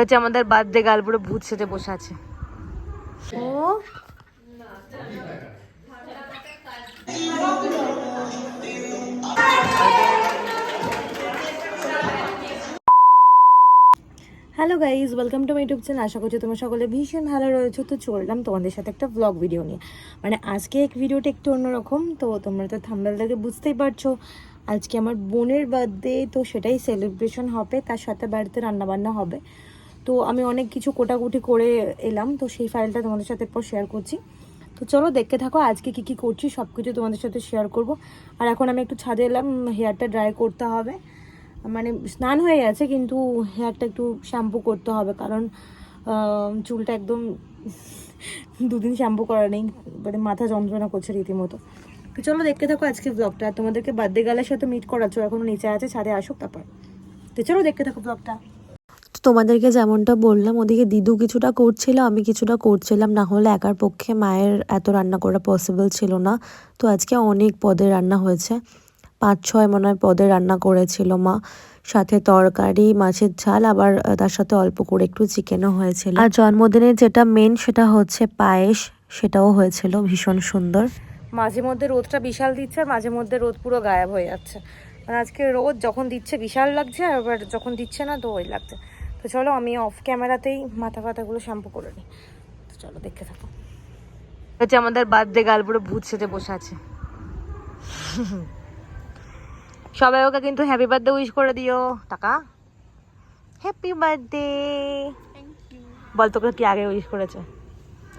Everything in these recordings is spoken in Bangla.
হচ্ছে আমাদের বার্থডে গার্ল পুরো ভূত সেজে বসে আছে। ও hello guys, welcome to my YouTube channel. আশা করছি তোমরা সকলে ভীষণ ভালো রয়েছো। তো চললাম তোমাদের সাথে একটা ব্লগ ভিডিও নিয়ে। মানে আজকে এক ভিডিওটা একটু অন্যরকম। তো তোমরা তো থাম্বনেল দেখে বুঝতেই পারছো আজকে আমার বোনের বার্থডে, তো সেটাই সেলিব্রেশন হবে, তার সাথে বাড়িতে রান্নাবান্না হবে। তো আমি অনেক কিছু কোটাকুটি করে এলাম, তো সেই ফাইলটা তোমাদের সাথে এরপর শেয়ার করছি। তো চলো দেখতে থাকো আজকে কী কী করছি সব কিছু তোমাদের সাথে শেয়ার করব। আর এখন আমি একটু ছাদে এলাম, হেয়ারটা ড্রাই করতে হবে। মানে স্নান হয়ে গেছে কিন্তু হেয়ারটা একটু শ্যাম্পু করতে হবে, কারণ চুলটা একদম দুদিন শ্যাম্পু করা নেই, মানে মাথা যন্ত্রণা করছে রীতিমতো। তো চলো দেখতে থাকো আজকে ব্লগটা। তোমাদেরকে বার্থডে গার্লের সাথে মিট করাচ্ছ, এখনো নিচে আছে, ছাদে আসুক তারপর। তো চলো দেখতে থাকো ব্লগটা। তোমাদেরকে যেমনটা বললাম, ওদিকে দিদু কিছুটা করছিল, আমি কিছুটা করছিলাম, না হলে একার পক্ষে মায়ের এত রান্না করা পসিবল ছিল না। তো আজকে অনেক পদের রান্না হয়েছে, 5-6 মনে হয় পদের রান্না করেছিল মা, সাথে তরকারি, মাছের ঝাল, আবার তার সাথে অল্প করে একটু চিকেনও হয়েছিল। আর জন্মদিনের যেটা মেন সেটা হচ্ছে পায়েস, সেটাও হয়েছিল ভীষণ সুন্দর। মাঝে মধ্যে রোদটা বিশাল দিচ্ছে আর মাঝে মধ্যে রোদ পুরো গায়েব হয়ে যাচ্ছে। মানে আজকে রোদ যখন দিচ্ছে বিশাল লাগছে, আর আবার যখন দিচ্ছে না তো ওই লাগছে। তো চলো আমি অফ ক্যামেরাতেই মাথা ফাতাগুলো শ্যাম্পু করে নিই। তো চলো দেখতে থাকো। হচ্ছে আমাদের বার্থডে গার্ল পুরো ভূত সেজে বসে আছে। সবাই ওকে কিন্তু হ্যাপি বার্থডে উইশ করে দিও। টাকা হ্যাপি বার্থডে বল, তোকে কি আগে উইশ করেছে?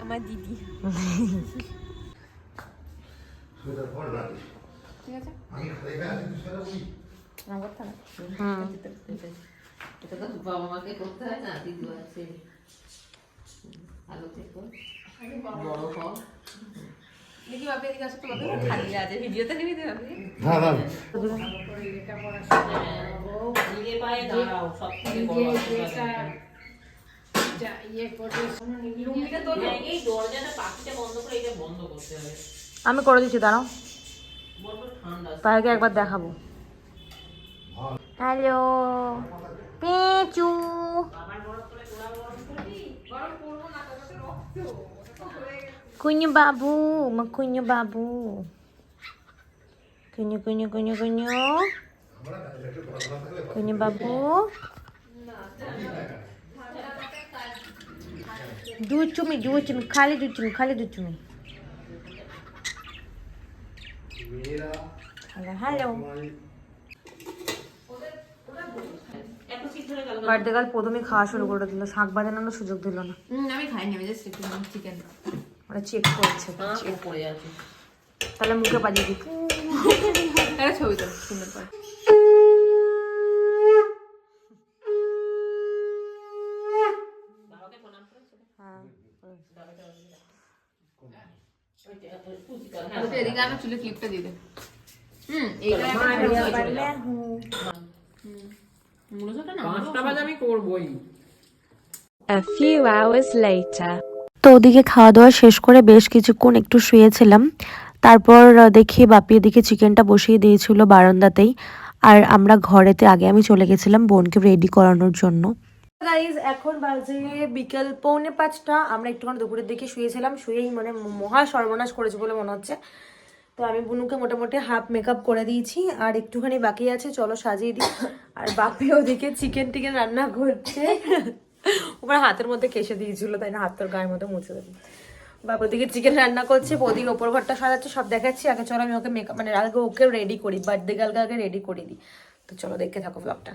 আমার দিদি। ঠিক আছে, এটা তো বাবা মাকে করতে হয় না, দিদি আছে আলো থেকে বড় হও। দেখি বাপি এদিকে আসো তো, বাপি খালি আছে ভিডিওতে নিবি তো বাপি। নিজে পায়ে দাঁড়াও, সব থেকে বড় লুঙ্গিটা তো এই দরজাটা পাখিটা বন্ধ করে এটা বন্ধ করতে হবে। আমি করে দিচ্ছি, দাঁড়াও, বড় ঠান্ডা পায়েকে একবার দেখাবো। হ্যালো পেঁচু, কুഞ്ഞു বাবু, মা কুഞ്ഞു বাবু, কুഞ്ഞു কুഞ്ഞു কুഞ്ഞു কুഞ്ഞു কুഞ്ഞു বাবু, দুচুমি দুচুমি, খালি দুচুমি, খালি দুচুমি। Hello hello. বার্থডে গার্ল প্রথমে খাওয়া শুরু করে দিল, শাক বাজানোর সুযোগ দিল না। আমি খাইনি, আমি জাস্ট একটু চিকেন। ওরা চেক করছে, চেক করে আছে। তাহলে মুখে বাজিয়ে দিই। একটা ছবি তো সুন্দর করে। এদিকে আমার চুলে ক্লিপটা দিয়ে দে। এইটা মূলটা না 5টা বাজে আমি করবই। A few hours later. তো ওদিকে খাওয়া দাওয়া শেষ করে বেশ কিছুক্ষণ একটু শুয়েছিলাম। তারপর দেখি বাপি এদিকে চিকেনটা বসিয়ে দিয়েছিল বারান্দাতেই, আর আমরা ঘরেতে আগে আমি চলে গেছিলাম বোনকে রেডি করানোর জন্য। গাইজ এখন বাজে বিকেল 4:45। আমরা একটুখানি দুপুরের দিকে শুয়েছিলাম, শুয়েই মানে মহা সর্বনাশ করেছে বলে মনে হচ্ছে। তো আমি বুনুকে মোটামুটি হাফ মেকআপ করে দিয়েছি, আর একটুখানি বাকি আছে, চলো সাজিয়ে দিই। আর বাপি ওদিকে চিকেন টিকেন রান্না করছে, ওপরে হাতের মধ্যে কেসে দিয়েছিল, তাই না, হাতের গায়ের মধ্যে মুছে দেবে। বাপি ওদিকে চিকেন রান্না করছে, ওদিকে ওপর ঘরটা সাজাচ্ছে, সব দেখাচ্ছি। আগে চলো আমি ওকে মেকআপ মানে আগে ওকে রেডি করি, বার্থডে গার্লকে আগে রেডি করে দিই। তো চলো দেখতে থাকো ব্লগটা।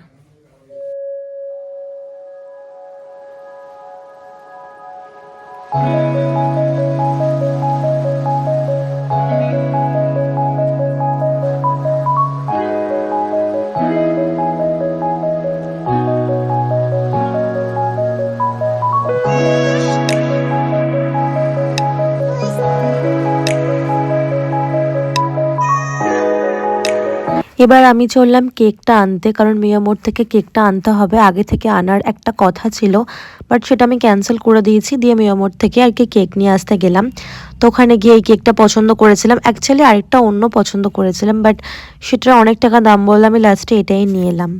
এবার আমি চললাম কেকটা আনতে, কারণ মিয়ামোড় থেকে কেকটা আনতে হবে, আগে থেকে আনার একটা কথা ছিল, বাট সেটা আমি ক্যান্সেল করে দিয়েছি। দিয়ে মিয়ামোড় থেকে আর কি কেক নিয়ে আসতে গেলাম। তো ওখানে গিয়ে এই কেকটা পছন্দ করেছিলাম, অ্যাকচুয়ালি আরেকটা অন্য পছন্দ করেছিলাম, বাট সেটার অনেক টাকা দাম বললে আমি লাস্টে এটাই নিয়ে এলাম।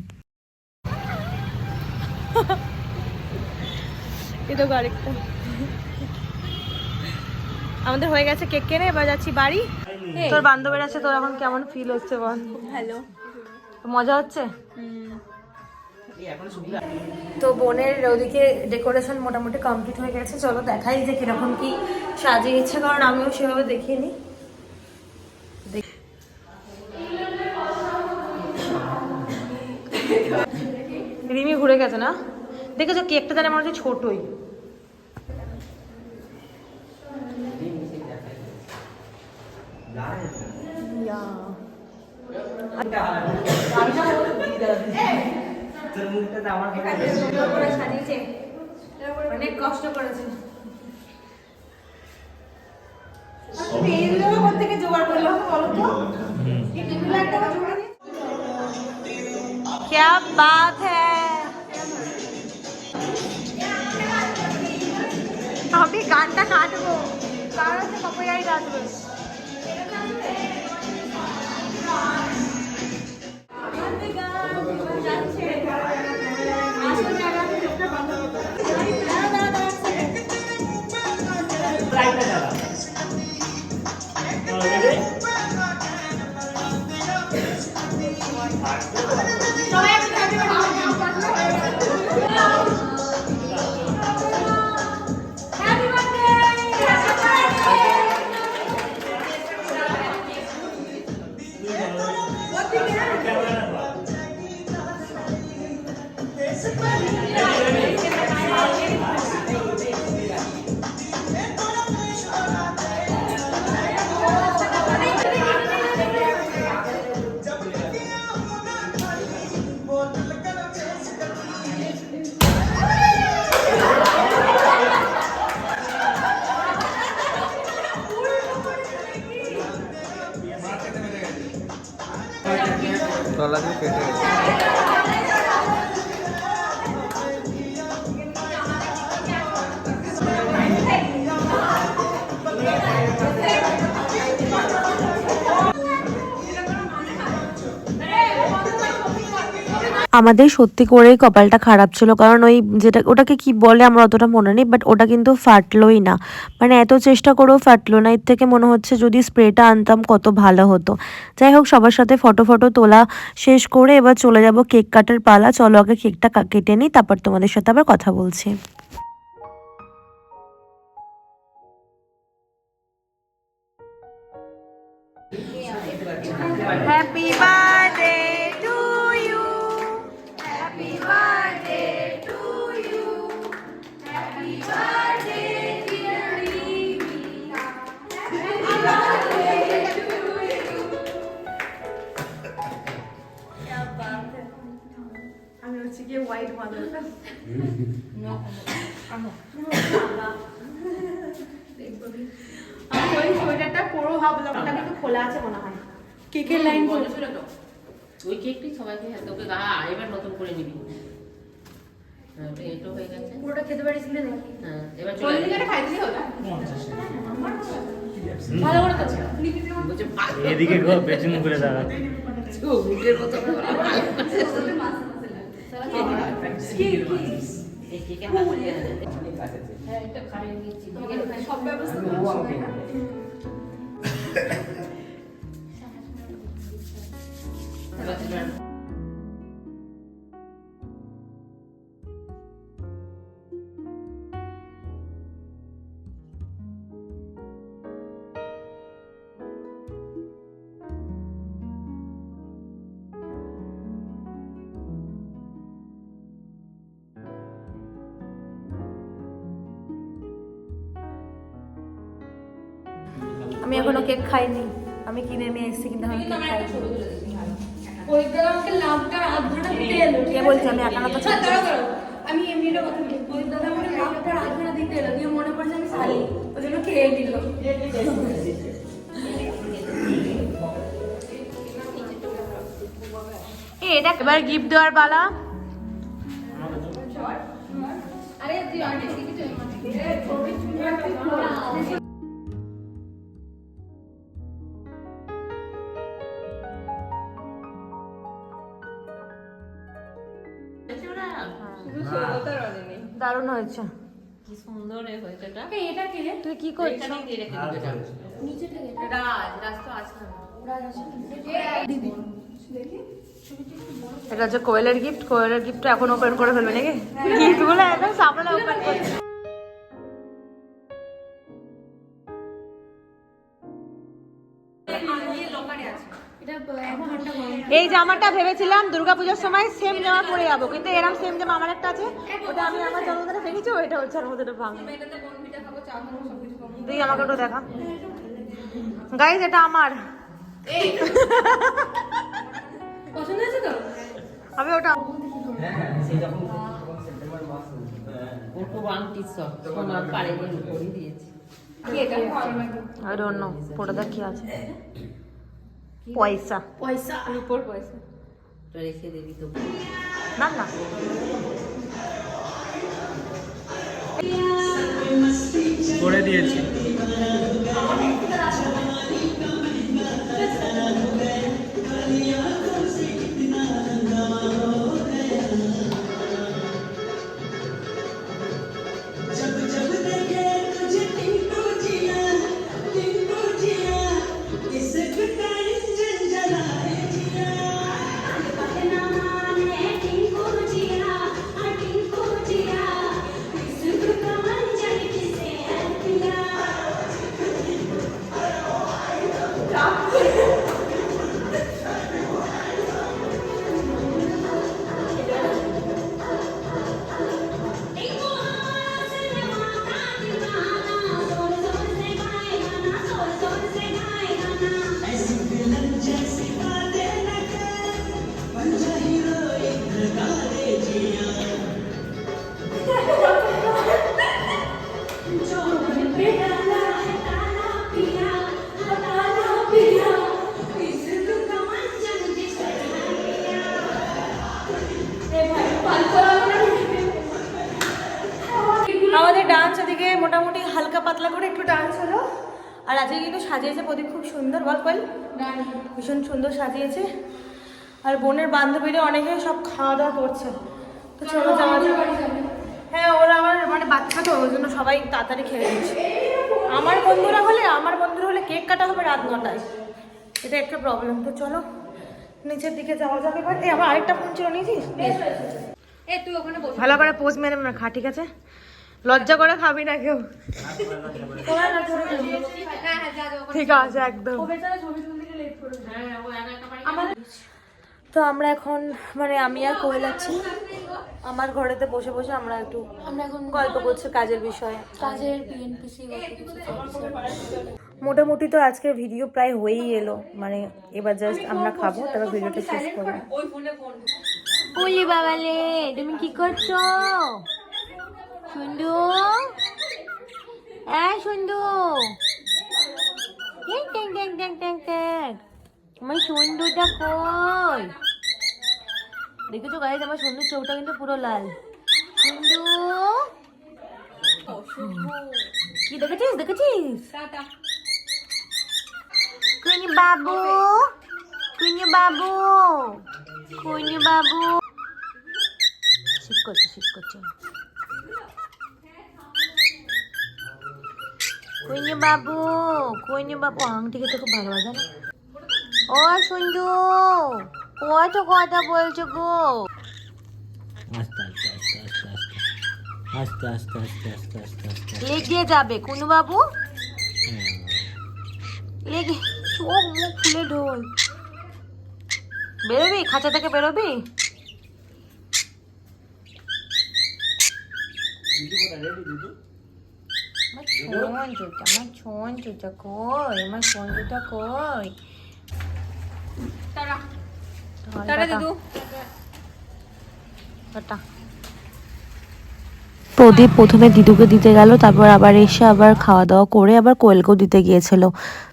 এ তো আরেকটা। আমাদের হয়ে গেছে কেক কেনে, এবার যাচ্ছি বাড়ি। তোর বান্ধবীর আছে, তোর এখন কেমন ফিল হচ্ছে বল? ভালো। মজা হচ্ছে? তো বোনের ওদিকে ডেকোরেশন মোটামুটি কমপ্লিট হয়ে গেছে, চলো দেখাই যে কিরকম কি সাজিয়েছে, কারণ আমিও সেভাবে দেখিনি। রিমি ঘুরে গেছে না? দেখেছো কেকটা জানে মনে হচ্ছে ছোটই। অনেক কষ্ট করেছে। क्या बात है, अभी गानটা কাটবো, কারণ হচ্ছে কপিরাইট আসবে। তলা দিয়ে কেটে গেছে। আমাদের সত্যি করেই কপালটা খারাপ ছিল, কারণ ওই যেটা ওটাকে কি বলে আমার অতটা মনে নেই, বাট ওটা কিন্তু ফাটলোই না, মানে এত চেষ্টা করেও ফাটলো না। এর থেকে মনে হচ্ছে যদি স্প্রেটা আনতাম কত ভালো হতো। যাই হোক, সবার সাথে ফটো তোলা শেষ করে এবার চলে যাব কেক কাটার পালা। চলো আগে কেকটা কেটে নিই, তারপর তোমাদের সাথে আবার কথা বলছি। Happy birthday to you, happy birthday to you, happy birthday dear Rimi, happy birthday to you. क्या बात है, আমি হচ্ছে কি হোয়াইট মাদার। আমি ওই সোয়েটারটা পুরো ভাবলাম ওটা কিন্তু খোলা আছে মনে হয়। কেকের লাইন বলেছিল তো ওই কেকটি সবাইকে তোকে এবার নতুন করে নিবি। হ্যাঁ, এটা হয়ে গেছে, পুরোটা খেতে পারিছিলে নাকি? হ্যাঁ এবার চলে চল্লিশটা খাইতে হতো। ভালো করে তো বলছে এদিকে পেছন করে দাঁড়া। মুখের মতো করে এই কেকে হাত দিয়ে হ্যাঁ এটা খাইয়ে নিয়েছি সব ব্যবস্থা করে আমি এখনো কেক খাইনি, আমি কিনে নিয়ে এসেছি কিন্তু আমি কেক খাইনি। ওই দাদা আমাকে লাভটার আধখানা দিতে এলো। কে বলছে আমি একানা তো দাঁড়াও, দাঁড়াও। আমি এমনিটা কথা বলি। ওই দাদা আমাকে লাভটার আধখানা দিতে এলো, দিয়ে মনে পড়ছে আমি খালি, ওই জন্য খেয়ে দিল। এটা এবার গিফট দেওয়ার পালা। আরে তুই অনেক দারুণ হয়েছে। কি সুন্দর হয়েছে এটা। এটা কে রে? তুই কি করছিস? এখানে দিয়ে রেখে দিতে যাবো। নিচে থেকে রাজ তো আছে না। রাজ আছে দিদি দেখি এটা হচ্ছে কোয়েলের গিফট। কোয়েলের গিফটটা এখন ওপেন করে ফেলবে নাকি? গিফটগুলো একদম সামনে ওপেন করছে। এই জামাটা ভেবেছিলাম দুর্গাপূজার সময় সেম জামা পরে যাবো, কিন্তু এরকম সেম জামা আমার একটা আছে, ওটা আমি আমার জন্মদিনে দেখেছি, ওইটা হচ্ছে ওর মধ্যে ভাঙা। তুই আমাকে ওটা দেখা গাইজ, এটা আমার। পছন্দ হয়েছে তো? আমি ওটা ওটু আংটি সব সোনার পাড়ে করে দিয়েছি। কি এটা ভালো লাগে? I don't know, পরে দেখ কি আছে। পয়সা পয়সা রূপোর পয়সা। তো রেখে দিবি তো। না না, করে দিয়েছি। আমাদের ডান্স এদিকে মোটামুটি হালকা পাতলা করে একটু ডান্স হলো। আর আজকে কিন্তু সাজিয়েছে প্রদীপ খুব সুন্দর, বল কল ভীষণ সুন্দর সাজিয়েছে। আর বোনের বান্ধবীরা অনেকে সব খাওয়া দাওয়া করছে, তো চলো যাওয়া যাক। হ্যাঁ, ওরা আমার মানে বাচ্চা তো, ওই জন্য সবাই তাড়াতাড়ি খেয়ে দিচ্ছে। আমার বন্ধুরা হলে কেক কাটা হবে রাত 9টায়, এটা একটা প্রবলেম। তো চলো নিচের দিকে যাওয়া যাবে। এবার আমার আরেকটা ফোন ছিল, নিয়েছিস? তুই ওখানে বসে ভালো করে পোজ মেরে খা, ঠিক আছে? লজ্জা করে খাবি না কেউ, ঠিক আছে একদম। তো আমরা এখন মানে আমি আর কোয়েল আছি আমার ঘরেতে বসে বসে, আমরা এখন গল্প করছি কাজের বিষয়ে। কাজের বিএনপিসি মোটামুটি তো আজকের ভিডিও প্রায় হয়েই এলো, মানে এবার জাস্ট আমরা খাবো, তারপর ভিডিওটা শেষ করবো। ওলি বাবালে, তুমি কি করছো সুন্দু? সুন্দু, আমার সুন্দরটা কই? দেখেছো গাইজ, আমার সুন্দর চোখটা কিন্তু পুরো লাল। সুন্দু, কি দেখেছিস? কুইনি বাবু, কুইনি বাবু, কুইনি বাবু, শীত করছে। কুইনি বাবু, আংটি খেতে খুব ভালোবাসে না? ও সুন্দু, কত কথা বলছো গো? আস্তে। লেগে যাবে কুনু বাবু, লেগে চোখ মুখ খুলে ঢোল। বেরোবি খাঁচা থেকে, বেরোবি? আমার ছোঁচা কই? আমার সঞ্জুটা কই? টাটা দিদু। টাটা। প্রদীপ প্রথমে দিদুকে দিতে গেল, তারপর আবার এসে আবার খাওয়া দাওয়া করে আবার কোয়েলকেও দিতে গিয়েছিল।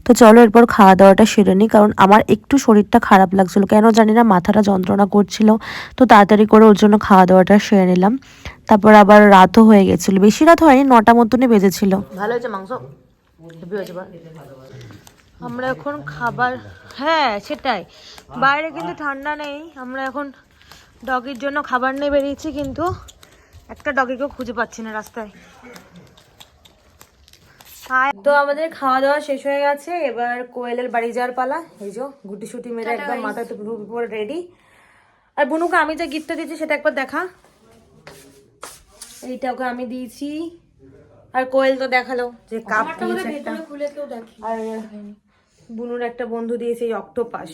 তো চলো এরপর খাওয়া দাওয়াটা সেরে নিই, কারণ আমার একটু শরীরটা খারাপ লাগছিল, কেন জানি না, মাথাটা যন্ত্রণা করছিল। তো তাড়াতাড়ি করে ওর জন্য খাওয়া দাওয়াটা সেরে নিলাম। তারপর আবার রাতও হয়ে গেছিলো, বেশি রাত হয়নি, 9টা মতনই বেজেছিল। ভালো হয়েছে মাংস, হেভি হয়েছে। আমরা এখন খাবার, হ্যাঁ সেটাই, বাইরে কিন্তু ঠান্ডা নেই। আমরা এখন ডগির জন্য খাবার নিয়ে বেরিয়েছি, কিন্তু একটা ডগিকেও খুঁজে পাচ্ছি না রাস্তায়। তো আমাদের খাওয়া দাওয়া শেষ হয়ে গেছে, এবার কোয়েলের বাড়ি যাওয়ার পালা। এই যে গুটি সুটি মেরে একদম মাথায় টুপি পরে রেডি। আর বুনুকে আমি যে গিফটটা দিয়েছি সেটা একবার দেখা। এইটা ওকে আমি দিয়েছি। আর কোয়েল তো দেখালো যে কাপ দিয়েছে একটা। খুলে কেউ দেখি। আর বুনুর একটা বন্ধু দিয়েছে এই অক্টোপাস,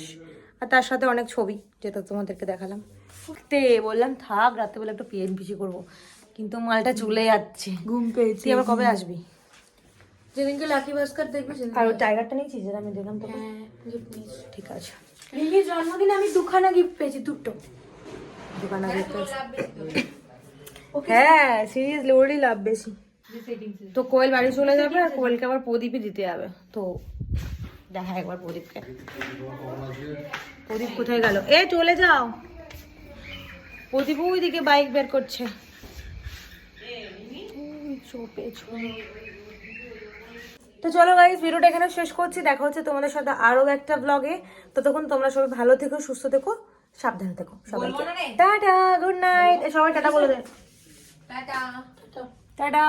আর তার সাথে অনেক ছবি যেটা তোমাদেরকে দেখালাম। ফুটতে বললাম থাক রাত্রেবেলা একটু পিএনপিসি করবো, কিন্তু মালটা চলে যাচ্ছে। ঘুম পেয়েছি। তুই আবার কবে আসবি? যেদিনকে লাকি ভাস্কর দেখবে সেদিন। আর ওই টাইগারটা নিয়েছিস যেটা আমি দিলাম তোকে? হ্যাঁ gift নিস। ঠিক আছে। লিলির জন্মদিনে আমি দুখানা গিফট পেয়েছি, দুটো। দোকানে যেতে হ্যাঁ সিরিয়াসলি ওরই লাভ বেশি। তো কোয়েল বাড়ি চলে যাবে আর কোয়েলকে আবার প্রদীপই দিতে যাবে। তো দেখা একবার প্রদীপকে। প্রদীপ কোথায় গেল? এ চলে যাও। প্রদীপ ওইদিকে বাইক বের করছে। তো চলো গাইস, ভিডিওটা এখানে শেষ করছি। দেখা হচ্ছে তোমাদের সাথে আরো একটা ব্লগে। ততক্ষণ তোমরা সবাই ভালো থেকো, সুস্থ থেকো, সাবধানে থেকো। সবাইকে টাটা, গুড নাইট। সবাই টাটা বলে দে। টাটা। টাটা।